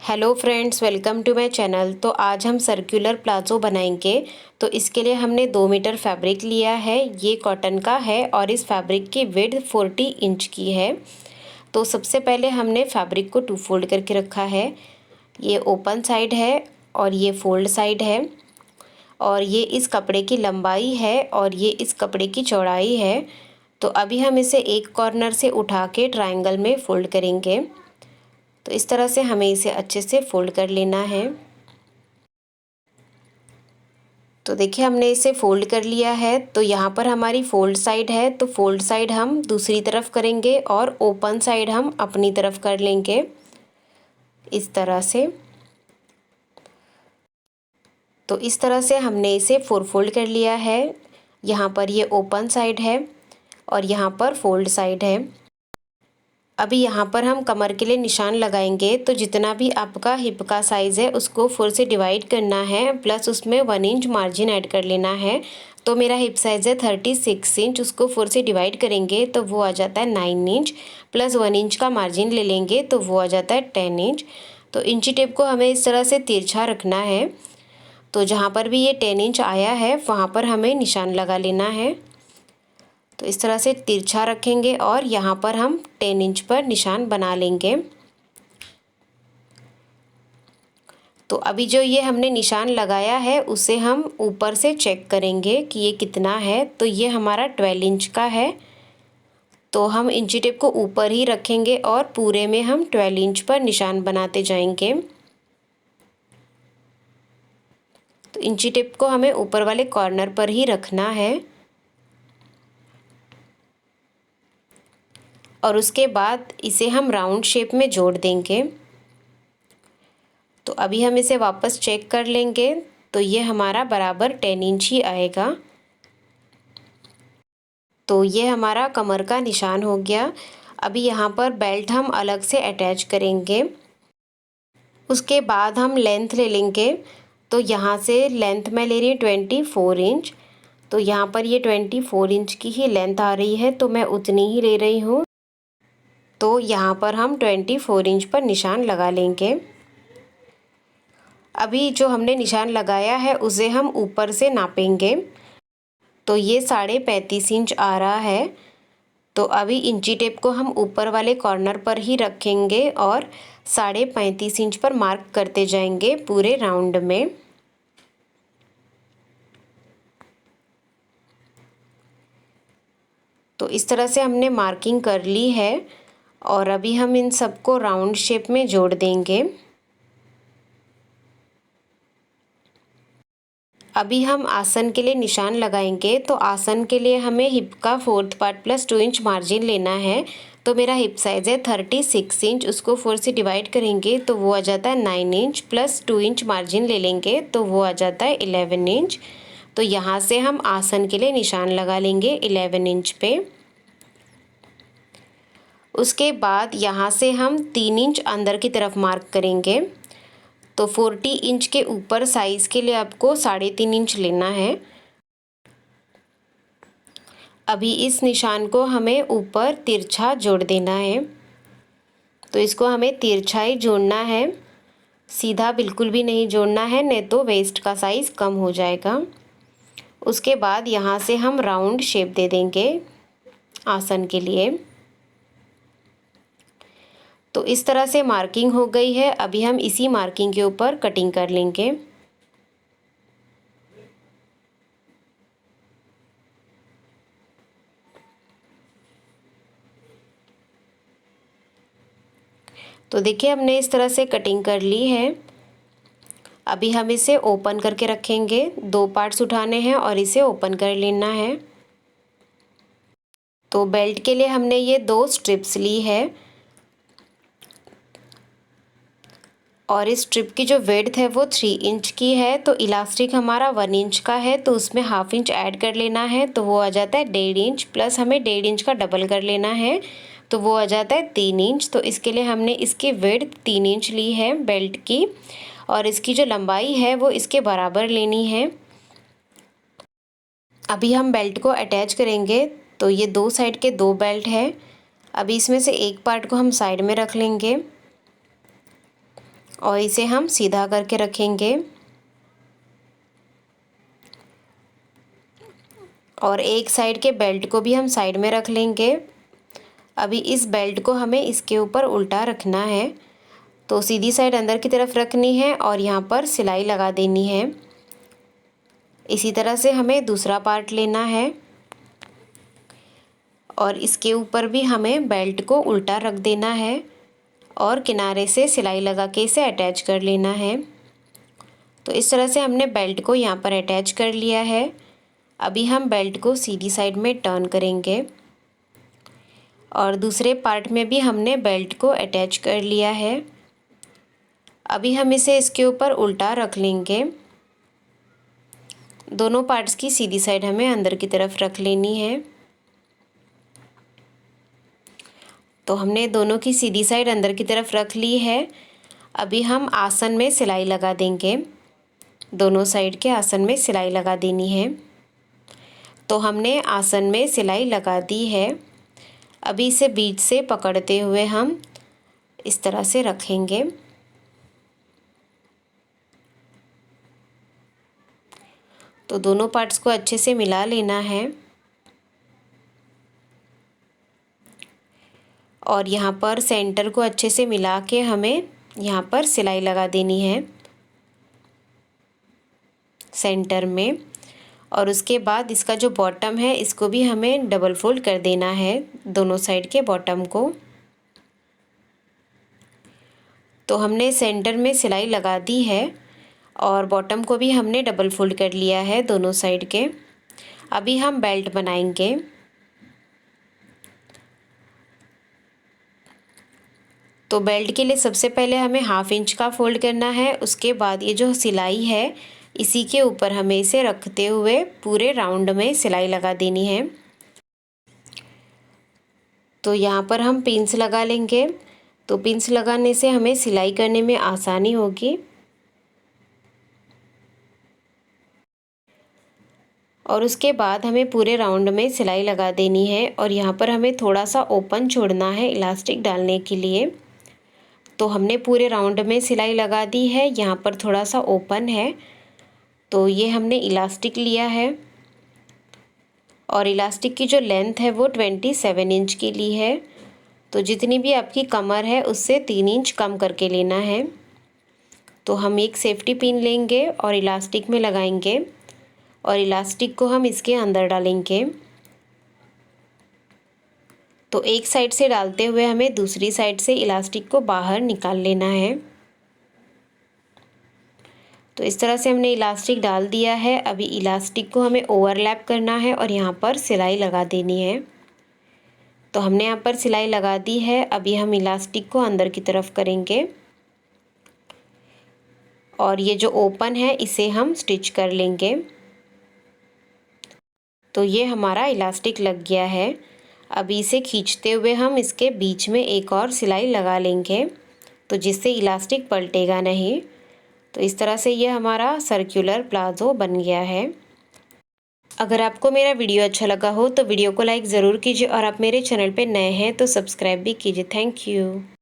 Hello friends, welcome to my channel. तो आज हम सर्कुलर प्लाजो बनाएंगे। तो इसके लिए हमने 2 मीटर फैब्रिक लिया है। ये कॉटन का है और इस फैब्रिक की विड्थ 40 इंच की है। तो सबसे पहले हमने फैब्रिक को 2 फोल्ड करके रखा है। ये ओपन साइड है और ये फोल्ड साइड है, और ये इस कपड़े की लंबाई है और ये इस कपड़े की चौड़ाई है। तो अभी हम इसे एक कॉर्नर से उठा के ट्रायंगल में फ़ोल्ड करेंगे। तो इस तरह से हमें इसे अच्छे से फ़ोल्ड कर लेना है। तो देखिए, हमने इसे फ़ोल्ड कर लिया है। तो यहाँ पर हमारी फ़ोल्ड साइड है, तो फ़ोल्ड साइड हम दूसरी तरफ करेंगे और ओपन साइड हम अपनी तरफ कर लेंगे इस तरह से। तो इस तरह से हमने इसे 4 फोल्ड कर लिया है। यहाँ पर ये ओपन साइड है और यहाँ पर फोल्ड साइड है। अभी यहाँ पर हम कमर के लिए निशान लगाएंगे। तो जितना भी आपका हिप का साइज़ है उसको 4 से डिवाइड करना है, प्लस उसमें 1 इंच मार्जिन ऐड कर लेना है। तो मेरा हिप साइज़ है 36 इंच, उसको 4 से डिवाइड करेंगे तो वो आ जाता है 9 इंच, प्लस 1 इंच का मार्जिन ले लेंगे तो वो आ जाता है 10 इंच। तो इंची टेप को हमें इस तरह से तिरछा रखना है। तो जहाँ पर भी ये 10 इंच आया है वहाँ पर हमें निशान लगा लेना है। तो इस तरह से तिरछा रखेंगे और यहाँ पर हम 10 इंच पर निशान बना लेंगे। तो अभी जो ये हमने निशान लगाया है उसे हम ऊपर से चेक करेंगे कि ये कितना है। तो ये हमारा 12 इंच का है। तो हम इंची टेप को ऊपर ही रखेंगे और पूरे में हम 12 इंच पर निशान बनाते जाएंगे। तो इंची टेप को हमें ऊपर वाले कॉर्नर पर ही रखना है और उसके बाद इसे हम राउंड शेप में जोड़ देंगे। तो अभी हम इसे वापस चेक कर लेंगे। तो ये हमारा बराबर 10 इंच ही आएगा। तो ये हमारा कमर का निशान हो गया। अभी यहाँ पर बेल्ट हम अलग से अटैच करेंगे। उसके बाद हम लेंथ ले लेंगे। तो यहाँ से लेंथ मैं ले रही हूँ 24 इंच। तो यहाँ पर ये 24 इंच की ही लेंथ आ रही है, तो मैं उतनी ही ले रही हूँ। तो यहाँ पर हम 24 इंच पर निशान लगा लेंगे। अभी जो हमने निशान लगाया है उसे हम ऊपर से नापेंगे। तो ये 35.5 इंच आ रहा है। तो अभी इंची टेप को हम ऊपर वाले कॉर्नर पर ही रखेंगे और 35.5 इंच पर मार्क करते जाएंगे पूरे राउंड में। तो इस तरह से हमने मार्किंग कर ली है और अभी हम इन सबको राउंड शेप में जोड़ देंगे। अभी हम आसन के लिए निशान लगाएंगे। तो आसन के लिए हमें हिप का 4th part plus 2 inch margin लेना है। तो मेरा हिप साइज़ है 36 इंच, उसको 4 से डिवाइड करेंगे तो वो आ जाता है 9 इंच, प्लस 2 इंच मार्जिन ले लेंगे तो वो आ जाता है 11 इंच। तो यहाँ से हम आसन के लिए निशान लगा लेंगे 11 इंच पे। उसके बाद यहाँ से हम 3 इंच अंदर की तरफ मार्क करेंगे। तो 40 इंच के ऊपर साइज़ के लिए आपको 3.5 इंच लेना है। अभी इस निशान को हमें ऊपर तिरछा जोड़ देना है। तो इसको हमें तिरछा ही जोड़ना है, सीधा बिल्कुल भी नहीं जोड़ना है, नहीं तो वेस्ट का साइज़ कम हो जाएगा। उसके बाद यहाँ से हम राउंड शेप दे देंगे आसन के लिए। तो इस तरह से मार्किंग हो गई है। अभी हम इसी मार्किंग के ऊपर कटिंग कर लेंगे। तो देखिए, हमने इस तरह से कटिंग कर ली है। अभी हम इसे ओपन करके रखेंगे। 2 पार्ट्स उठाने हैं और इसे ओपन कर लेना है। तो बेल्ट के लिए हमने ये 2 स्ट्रिप्स ली है और इस स्ट्रिप की जो विड्थ है वो 3 इंच की है। तो इलास्टिक हमारा 1 इंच का है, तो उसमें हाफ इंच ऐड कर लेना है तो वो आ जाता है 1.5 इंच, प्लस हमें 1.5 इंच का डबल कर लेना है तो वो आ जाता है 3 इंच। तो इसके लिए हमने इसकी विड्थ 3 इंच ली है बेल्ट की, और इसकी जो लंबाई है वो इसके बराबर लेनी है। अभी हम बेल्ट को अटैच करेंगे। तो ये 2 साइड के 2 बेल्ट है। अभी इसमें से एक पार्ट को हम साइड में रख लेंगे और इसे हम सीधा करके रखेंगे और एक साइड के बेल्ट को भी हम साइड में रख लेंगे। अभी इस बेल्ट को हमें इसके ऊपर उल्टा रखना है, तो सीधी साइड अंदर की तरफ रखनी है और यहाँ पर सिलाई लगा देनी है। इसी तरह से हमें दूसरा पार्ट लेना है और इसके ऊपर भी हमें बेल्ट को उल्टा रख देना है और किनारे से सिलाई लगा के इसे अटैच कर लेना है। तो इस तरह से हमने बेल्ट को यहाँ पर अटैच कर लिया है। अभी हम बेल्ट को सीधी साइड में टर्न करेंगे और दूसरे पार्ट में भी हमने बेल्ट को अटैच कर लिया है। अभी हम इसे इसके ऊपर उल्टा रख लेंगे। दोनों पार्ट्स की सीधी साइड हमें अंदर की तरफ रख लेनी है। तो हमने दोनों की सीधी साइड अंदर की तरफ रख ली है। अभी हम आसन में सिलाई लगा देंगे। दोनों साइड के आसन में सिलाई लगा देनी है। तो हमने आसन में सिलाई लगा दी है। अभी इसे बीच से पकड़ते हुए हम इस तरह से रखेंगे। तो दोनों पार्ट्स को अच्छे से मिला लेना है और यहाँ पर सेंटर को अच्छे से मिला के हमें यहाँ पर सिलाई लगा देनी है सेंटर में। और उसके बाद इसका जो बॉटम है इसको भी हमें डबल फोल्ड कर देना है, दोनों साइड के बॉटम को। तो हमने सेंटर में सिलाई लगा दी है और बॉटम को भी हमने डबल फोल्ड कर लिया है दोनों साइड के। अभी हम बेल्ट बनाएंगे। तो बेल्ट के लिए सबसे पहले हमें 1/2 इंच का फोल्ड करना है। उसके बाद ये जो सिलाई है इसी के ऊपर हमें इसे रखते हुए पूरे राउंड में सिलाई लगा देनी है। तो यहाँ पर हम पिंस लगा लेंगे। तो पिंस लगाने से हमें सिलाई करने में आसानी होगी। और उसके बाद हमें पूरे राउंड में सिलाई लगा देनी है और यहाँ पर हमें थोड़ा सा ओपन छोड़ना है इलास्टिक डालने के लिए। तो हमने पूरे राउंड में सिलाई लगा दी है, यहाँ पर थोड़ा सा ओपन है। तो ये हमने इलास्टिक लिया है और इलास्टिक की जो लेंथ है वो 27 इंच की ली है। तो जितनी भी आपकी कमर है उससे 3 इंच कम करके लेना है। तो हम एक सेफ्टी पिन लेंगे और इलास्टिक में लगाएंगे और इलास्टिक को हम इसके अंदर डालेंगे। तो एक साइड से डालते हुए हमें दूसरी साइड से इलास्टिक को बाहर निकाल लेना है। तो इस तरह से हमने इलास्टिक डाल दिया है। अभी इलास्टिक को हमें ओवरलैप करना है और यहाँ पर सिलाई लगा देनी है। तो हमने यहाँ पर सिलाई लगा दी है। अभी हम इलास्टिक को अंदर की तरफ करेंगे और ये जो ओपन है इसे हम स्टिच कर लेंगे। तो ये हमारा इलास्टिक लग गया है। अभी इसे खींचते हुए हम इसके बीच में एक और सिलाई लगा लेंगे, तो जिससे इलास्टिक पलटेगा नहीं। तो इस तरह से ये हमारा सर्कुलर प्लाज़ो बन गया है। अगर आपको मेरा वीडियो अच्छा लगा हो तो वीडियो को लाइक ज़रूर कीजिए और आप मेरे चैनल पे नए हैं तो सब्सक्राइब भी कीजिए। Thank you.